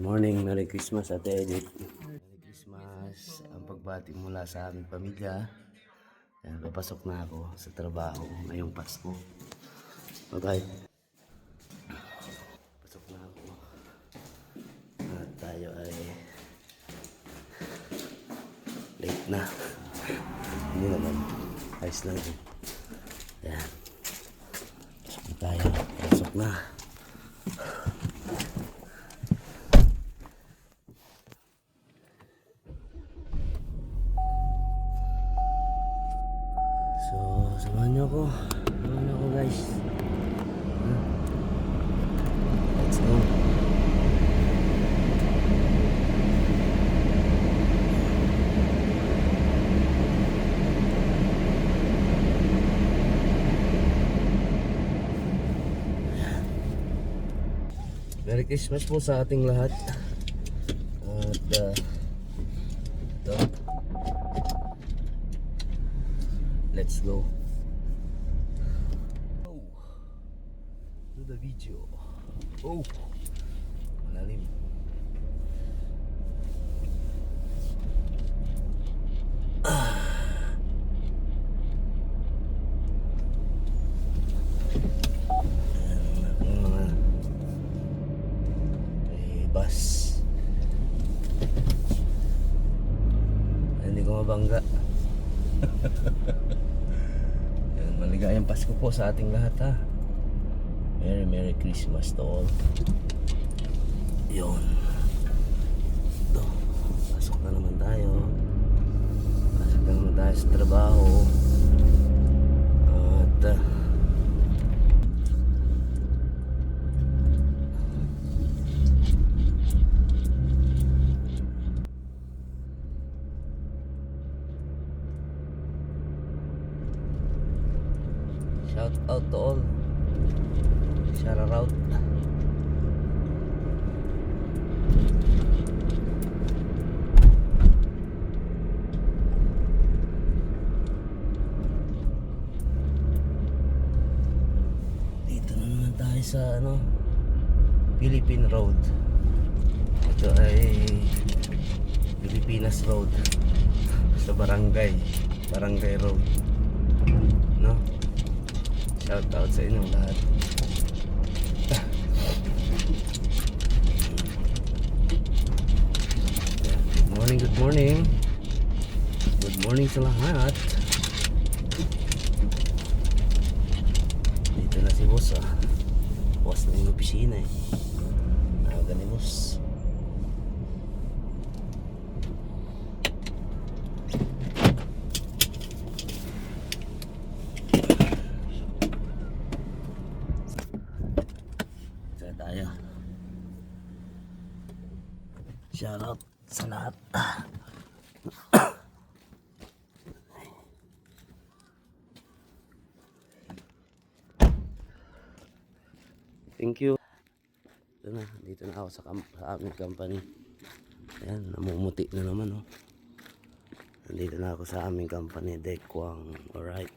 Morning, Merry Christmas Ate Edith. Merry Christmas. Ang pagbati mula sa aming pamilya. Ayan, papasok na ako sa trabaho ngayong Pasko. Okay. Pasok na ako. At tayo ay late na. Hindi naman. Ayos lang din. Ayan. Pasok na tayo. Pasok na. So, samahan niyo ako. Samahan niyo ako, guys. Let's go. Merry Christmas po sa ating lahat. At ito. Let's go. Oh. To the video. Oh. Malalim. Bus. Hindi ko mabangga. Yan, maligayang Pasko po sa ating lahat, ha. Merry Christmas to all. Yun. Ito. Pasok na naman tayo. Pasok na naman tayo sa trabaho. At shout out to all. Shout out. Dito na naman tayo sa Philippine Road. Ito ay Pilipinas Road. Sa Barangay Road. No? Shout out sa inyong lahat. Good morning. Good morning sa lahat. Dito na si boss, ah. Boss na yung opisina, eh. Naga ni boss. Tayo. Shout out sa lahat. Thank you. Dito na ako sa aming company. Ayan, namumuti na naman, oh. Nandito na ako sa aming company, Dekwang. Alright.